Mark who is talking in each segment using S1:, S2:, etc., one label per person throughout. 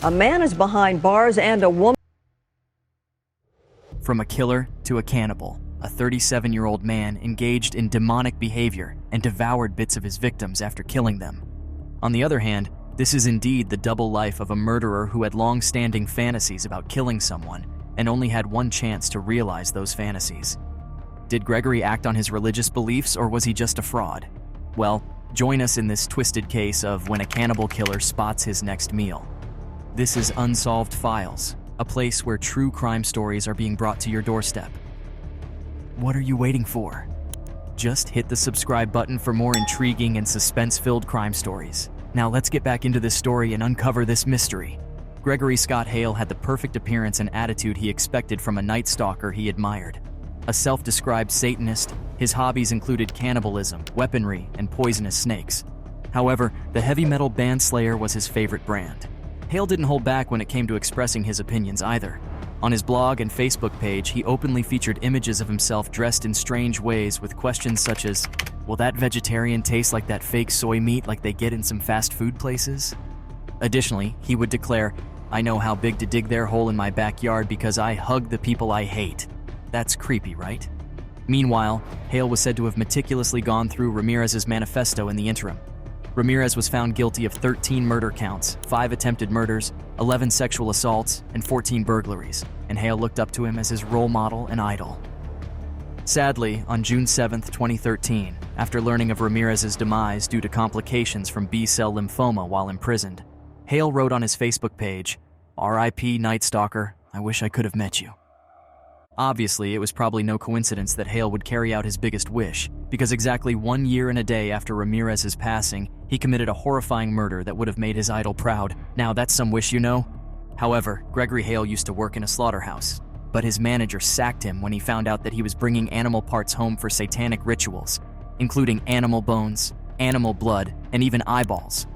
S1: A man is behind bars and a woman.
S2: From a killer to a cannibal, a 37-year-old man engaged in demonic behavior and devoured bits of his victims after killing them. On the other hand, this is indeed the double life of a murderer who had long-standing fantasies about killing someone and only had one chance to realize those fantasies. Did Gregory act on his religious beliefs, or was he just a fraud? Well, join us in this twisted case of when a cannibal killer spots his next meal. This is Unsolved Files, a place where true crime stories are being brought to your doorstep. What are you waiting for? Just hit the subscribe button for more intriguing and suspense-filled crime stories. Now let's get back into this story and uncover this mystery. Gregory Scott Hale had the perfect appearance and attitude he expected from a night stalker he admired. A self-described Satanist, his hobbies included cannibalism, weaponry, and poisonous snakes. However, the heavy metal band Slayer was his favorite brand. Hale didn't hold back when it came to expressing his opinions either. On his blog and Facebook page, he openly featured images of himself dressed in strange ways with questions such as, "Will that vegetarian taste like that fake soy meat like they get in some fast food places?" Additionally, he would declare, "I know how big to dig their hole in my backyard because I hug the people I hate." That's creepy, right? Meanwhile, Hale was said to have meticulously gone through Ramirez's manifesto in the interim. Ramirez was found guilty of 13 murder counts, 5 attempted murders, 11 sexual assaults, and 14 burglaries, and Hale looked up to him as his role model and idol. Sadly, on June 7, 2013, after learning of Ramirez's demise due to complications from B-cell lymphoma while imprisoned, Hale wrote on his Facebook page, "R.I.P. Night Stalker, I wish I could have met you." Obviously, it was probably no coincidence that Hale would carry out his biggest wish, because exactly 1 year and a day after Ramirez's passing, he committed a horrifying murder that would have made his idol proud. Now that's some wish, you know? However, Gregory Hale used to work in a slaughterhouse, but his manager sacked him when he found out that he was bringing animal parts home for satanic rituals, including animal bones, animal blood, and even eyeballs.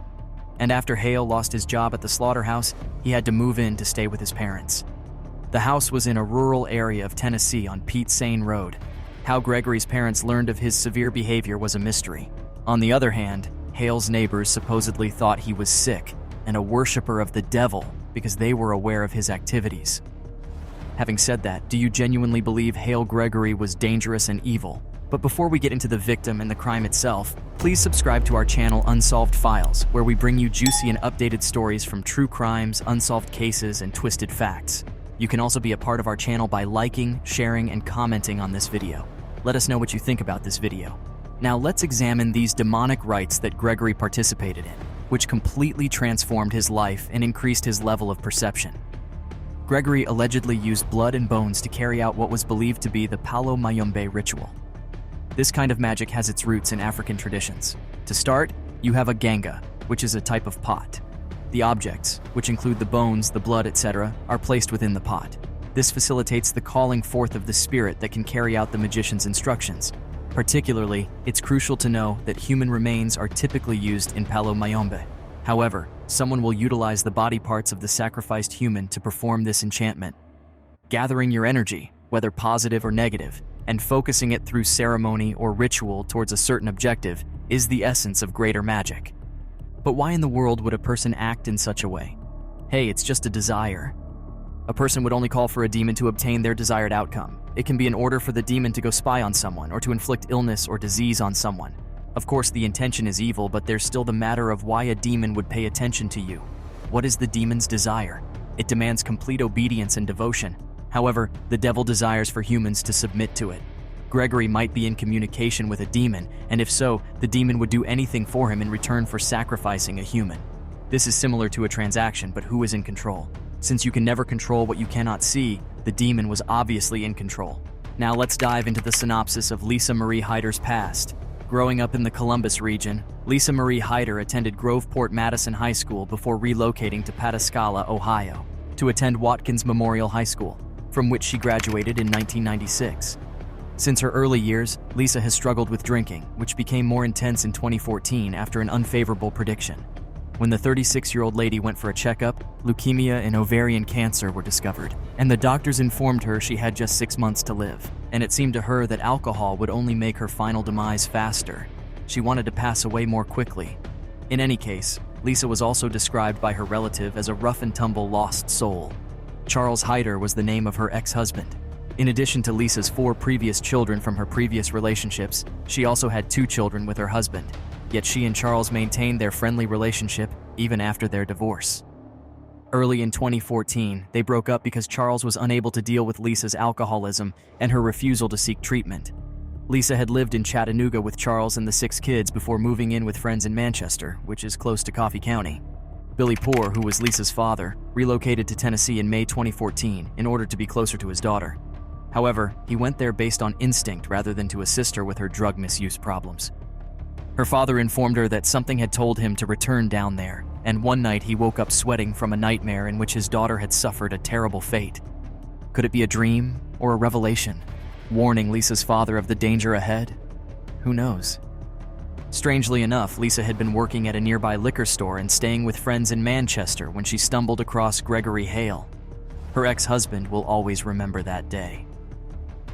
S2: And after Hale lost his job at the slaughterhouse, he had to move in to stay with his parents. The house was in a rural area of Tennessee on Pete Sain Road. How Gregory's parents learned of his severe behavior was a mystery. On the other hand, Hale's neighbors supposedly thought he was sick and a worshiper of the devil because they were aware of his activities. Having said that, do you genuinely believe Hale Gregory was dangerous and evil? But before we get into the victim and the crime itself, please subscribe to our channel Unsolved Files, where we bring you juicy and updated stories from true crimes, unsolved cases, and twisted facts. You can also be a part of our channel by liking, sharing, and commenting on this video. Let us know what you think about this video. Now let's examine these demonic rites that Gregory participated in, which completely transformed his life and increased his level of perception. Gregory allegedly used blood and bones to carry out what was believed to be the Palo Mayombe ritual. This kind of magic has its roots in African traditions. To start, you have a ganga, which is a type of pot. The objects, which include the bones, the blood, etc., are placed within the pot. This facilitates the calling forth of the spirit that can carry out the magician's instructions. Particularly, it's crucial to know that human remains are typically used in Palo Mayombe. However, someone will utilize the body parts of the sacrificed human to perform this enchantment. Gathering your energy, whether positive or negative, and focusing it through ceremony or ritual towards a certain objective is the essence of greater magic. But why in the world would a person act in such a way? Hey, it's just a desire. A person would only call for a demon to obtain their desired outcome. It can be an order for the demon to go spy on someone or to inflict illness or disease on someone. Of course, the intention is evil, but there's still the matter of why a demon would pay attention to you. What is the demon's desire? It demands complete obedience and devotion. However, the devil desires for humans to submit to it. Gregory might be in communication with a demon, and if so, the demon would do anything for him in return for sacrificing a human. This is similar to a transaction, but who is in control? Since you can never control what you cannot see, the demon was obviously in control. Now let's dive into the synopsis of Lisa Marie Hyder's past. Growing up in the Columbus region, Lisa Marie Hyder attended Groveport Madison High School before relocating to Pataskala, Ohio, to attend Watkins Memorial High School, from which she graduated in 1996. Since her early years, Lisa has struggled with drinking, which became more intense in 2014 after an unfavorable prediction. When the 36-year-old lady went for a checkup, leukemia and ovarian cancer were discovered, and the doctors informed her she had just 6 months to live, and it seemed to her that alcohol would only make her final demise faster. She wanted to pass away more quickly. In any case, Lisa was also described by her relative as a rough-and-tumble lost soul. Charles Hyder was the name of her ex-husband. In addition to Lisa's 4 previous children from her previous relationships, she also had 2 children with her husband, yet she and Charles maintained their friendly relationship even after their divorce. Early in 2014, they broke up because Charles was unable to deal with Lisa's alcoholism and her refusal to seek treatment. Lisa had lived in Chattanooga with Charles and the 6 kids before moving in with friends in Manchester, which is close to Coffee County. Billy Poor, who was Lisa's father, relocated to Tennessee in May 2014 in order to be closer to his daughter. However, he went there based on instinct rather than to assist her with her drug misuse problems. Her father informed her that something had told him to return down there, and one night he woke up sweating from a nightmare in which his daughter had suffered a terrible fate. Could it be a dream or a revelation, warning Lisa's father of the danger ahead? Who knows? Strangely enough, Lisa had been working at a nearby liquor store and staying with friends in Manchester when she stumbled across Gregory Hale. Her ex-husband will always remember that day.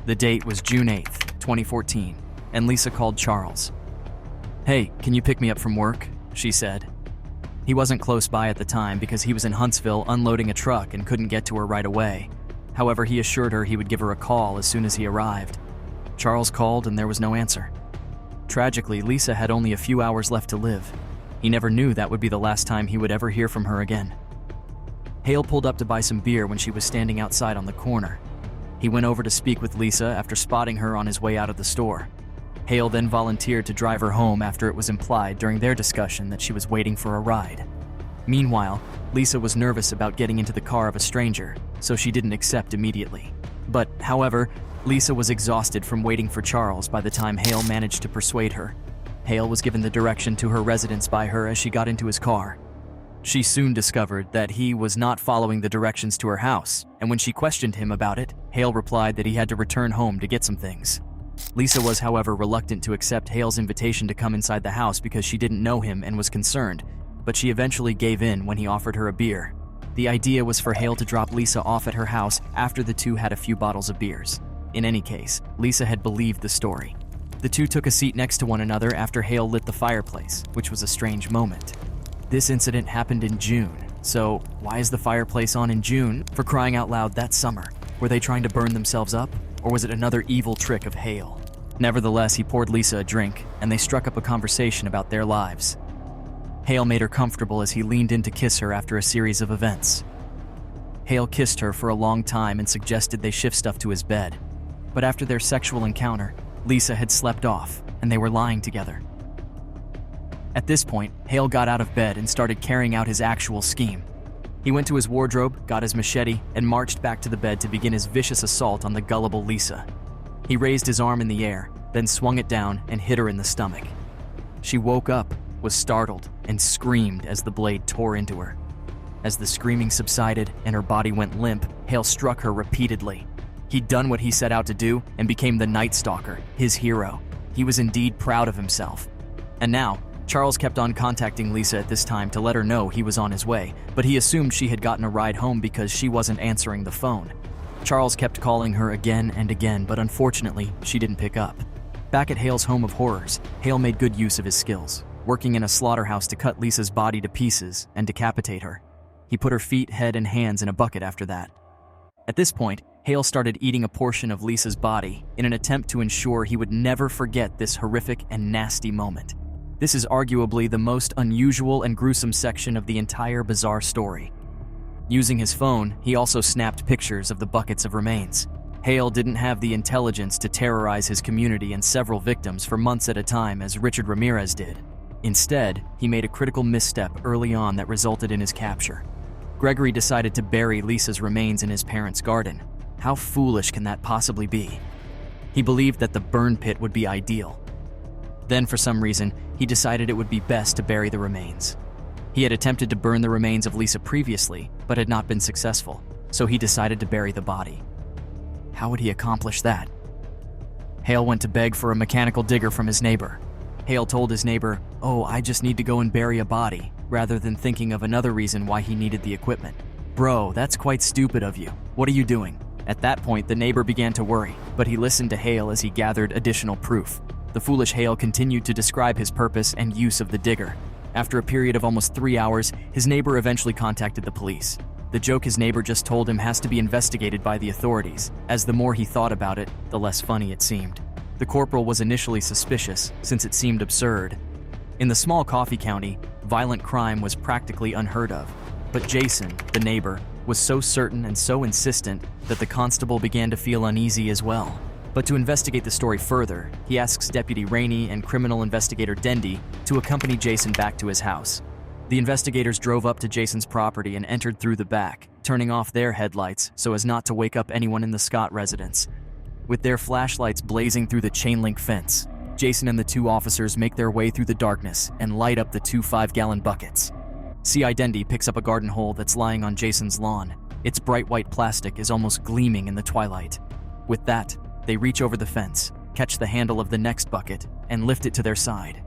S2: The date was June 8th, 2014, and Lisa called Charles. "Hey, can you pick me up from work?" she said. He wasn't close by at the time because he was in Huntsville unloading a truck and couldn't get to her right away. However, he assured her he would give her a call as soon as he arrived. Charles called and there was no answer. Tragically, Lisa had only a few hours left to live. He never knew that would be the last time he would ever hear from her again. Hale pulled up to buy some beer when she was standing outside on the corner. He went over to speak with Lisa after spotting her on his way out of the store. Hale then volunteered to drive her home after it was implied during their discussion that she was waiting for a ride. Meanwhile, Lisa was nervous about getting into the car of a stranger, so she didn't accept immediately. But, however, Lisa was exhausted from waiting for Charles by the time Hale managed to persuade her. Hale was given the direction to her residence by her as she got into his car. She soon discovered that he was not following the directions to her house, and when she questioned him about it, Hale replied that he had to return home to get some things. Lisa was, however, reluctant to accept Hale's invitation to come inside the house because she didn't know him and was concerned, but she eventually gave in when he offered her a beer. The idea was for Hale to drop Lisa off at her house after the two had a few bottles of beers. In any case, Lisa had believed the story. The two took a seat next to one another after Hale lit the fireplace, which was a strange moment. This incident happened in June, so why is the fireplace on in June? For crying out loud, that summer. Were they trying to burn themselves up, or was it another evil trick of Hale? Nevertheless, he poured Lisa a drink, and they struck up a conversation about their lives. Hale made her comfortable as he leaned in to kiss her after a series of events. Hale kissed her for a long time and suggested they shift stuff to his bed. But after their sexual encounter, Lisa had slept off, and they were lying together. At this point, Hale got out of bed and started carrying out his actual scheme. He went to his wardrobe, got his machete, and marched back to the bed to begin his vicious assault on the gullible Lisa. He raised his arm in the air, then swung it down and hit her in the stomach. She woke up, was startled, and screamed as the blade tore into her. As the screaming subsided and her body went limp, Hale struck her repeatedly. He'd done what he set out to do and became the Night Stalker, his hero. He was indeed proud of himself. And now, Charles kept on contacting Lisa at this time to let her know he was on his way, but he assumed she had gotten a ride home because she wasn't answering the phone. Charles kept calling her again and again, but unfortunately, she didn't pick up. Back at Hale's home of horrors, Hale made good use of his skills, working in a slaughterhouse to cut Lisa's body to pieces and decapitate her. He put her feet, head, and hands in a bucket after that. At this point, Hale started eating a portion of Lisa's body in an attempt to ensure he would never forget this horrific and nasty moment. This is arguably the most unusual and gruesome section of the entire bizarre story. Using his phone, he also snapped pictures of the buckets of remains. Hale didn't have the intelligence to terrorize his community and several victims for months at a time as Richard Ramirez did. Instead, he made a critical misstep early on that resulted in his capture. Gregory decided to bury Lisa's remains in his parents' garden. How foolish can that possibly be? He believed that the burn pit would be ideal. Then, for some reason, he decided it would be best to bury the remains. He had attempted to burn the remains of Lisa previously, but had not been successful, so he decided to bury the body. How would he accomplish that? Hale went to beg for a mechanical digger from his neighbor. Hale told his neighbor, "Oh, I just need to go and bury a body," rather than thinking of another reason why he needed the equipment. "Bro, that's quite stupid of you. What are you doing?" At that point, the neighbor began to worry, but he listened to Hale as he gathered additional proof. The foolish Hale continued to describe his purpose and use of the digger. After a period of almost 3 hours, his neighbor eventually contacted the police. The joke his neighbor just told him has to be investigated by the authorities, as the more he thought about it, the less funny it seemed. The corporal was initially suspicious, since it seemed absurd. In the small coffee county, violent crime was practically unheard of. But Jason, the neighbor, was so certain and so insistent that the constable began to feel uneasy as well. But to investigate the story further, he asks Deputy Rainey and criminal investigator Dendy to accompany Jason back to his house. The investigators drove up to Jason's property and entered through the back, turning off their headlights so as not to wake up anyone in the Scott residence. With their flashlights blazing through the chain-link fence, Jason and the two officers make their way through the darkness and light up the 2 5-gallon buckets. C.I. Dendy picks up a garden hole that's lying on Jason's lawn. Its bright white plastic is almost gleaming in the twilight. With that, they reach over the fence, catch the handle of the next bucket, and lift it to their side.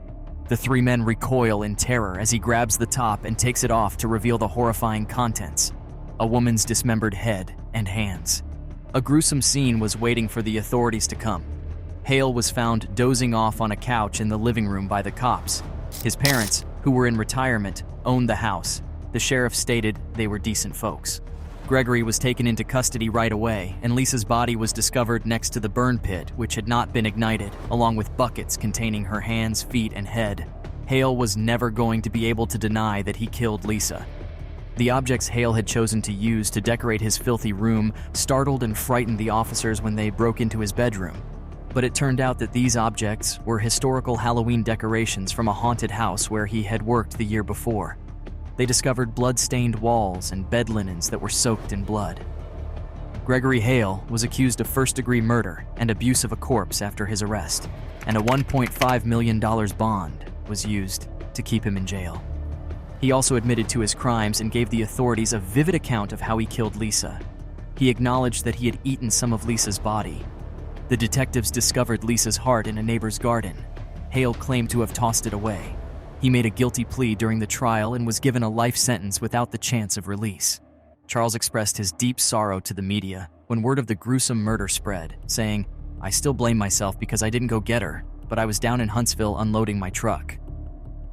S2: The 3 men recoil in terror as he grabs the top and takes it off to reveal the horrifying contents: a woman's dismembered head and hands. A gruesome scene was waiting for the authorities to come. Hale was found dozing off on a couch in the living room by the cops. His parents, who were in retirement, owned the house. The sheriff stated they were decent folks. Gregory was taken into custody right away, and Lisa's body was discovered next to the burn pit, which had not been ignited, along with buckets containing her hands, feet, and head. Hale was never going to be able to deny that he killed Lisa. The objects Hale had chosen to use to decorate his filthy room startled and frightened the officers when they broke into his bedroom. But it turned out that these objects were historical Halloween decorations from a haunted house where he had worked the year before. They discovered blood-stained walls and bed linens that were soaked in blood. Gregory Hale was accused of first-degree murder and abuse of a corpse after his arrest, and a $1.5 million bond was used to keep him in jail. He also admitted to his crimes and gave the authorities a vivid account of how he killed Lisa. He acknowledged that he had eaten some of Lisa's body. The detectives discovered Lisa's heart in a neighbor's garden. Hale claimed to have tossed it away. He made a guilty plea during the trial and was given a life sentence without the chance of release. Charles expressed his deep sorrow to the media when word of the gruesome murder spread, saying, "I still blame myself because I didn't go get her, but I was down in Huntsville unloading my truck.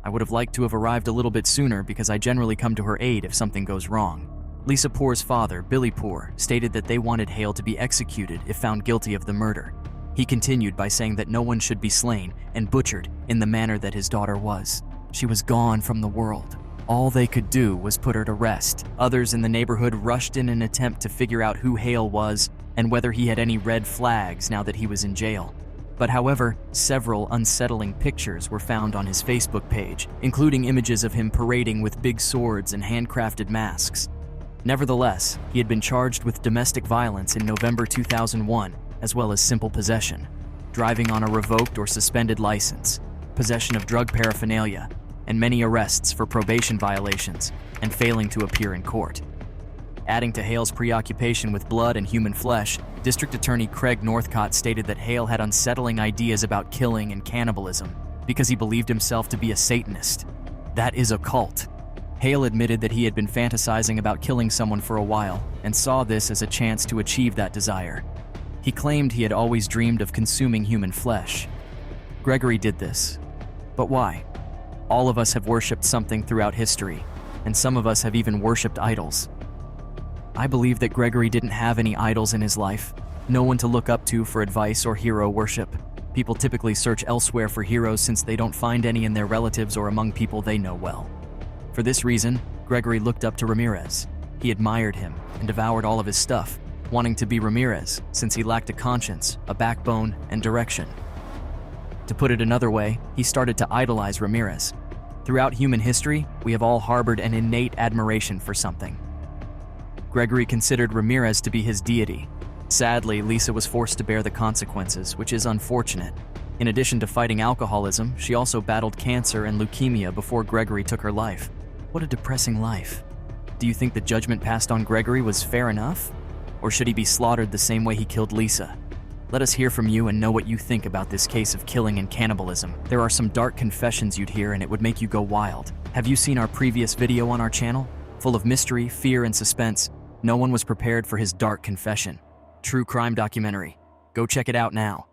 S2: I would have liked to have arrived a little bit sooner because I generally come to her aid if something goes wrong." Lisa Poor's father, Billy Poor, stated that they wanted Hale to be executed if found guilty of the murder. He continued by saying that no one should be slain and butchered in the manner that his daughter was. She was gone from the world. All they could do was put her to rest. Others in the neighborhood rushed in an attempt to figure out who Hale was and whether he had any red flags now that he was in jail. But however, several unsettling pictures were found on his Facebook page, including images of him parading with big swords and handcrafted masks. Nevertheless, he had been charged with domestic violence in November 2001, as well as simple possession, driving on a revoked or suspended license, possession of drug paraphernalia, and many arrests for probation violations and failing to appear in court. Adding to Hale's preoccupation with blood and human flesh, District Attorney Craig Northcott stated that Hale had unsettling ideas about killing and cannibalism because he believed himself to be a Satanist. That is a cult. Hale admitted that he had been fantasizing about killing someone for a while and saw this as a chance to achieve that desire. He claimed he had always dreamed of consuming human flesh. Gregory did this. But why? All of us have worshipped something throughout history, and some of us have even worshipped idols. I believe that Gregory didn't have any idols in his life, no one to look up to for advice or hero worship. People typically search elsewhere for heroes since they don't find any in their relatives or among people they know well. For this reason, Gregory looked up to Ramirez. He admired him and devoured all of his stuff, wanting to be Ramirez since he lacked a conscience, a backbone, and direction. To put it another way, he started to idolize Ramirez. Throughout human history, we have all harbored an innate admiration for something. Gregory considered Ramirez to be his deity. Sadly, Lisa was forced to bear the consequences, which is unfortunate. In addition to fighting alcoholism, she also battled cancer and leukemia before Gregory took her life. What a depressing life. Do you think the judgment passed on Gregory was fair enough? Or should he be slaughtered the same way he killed Lisa? Let us hear from you and know what you think about this case of killing and cannibalism. There are some dark confessions you'd hear and it would make you go wild. Have you seen our previous video on our channel? Full of mystery, fear, and suspense. No one was prepared for his dark confession. True crime documentary. Go check it out now.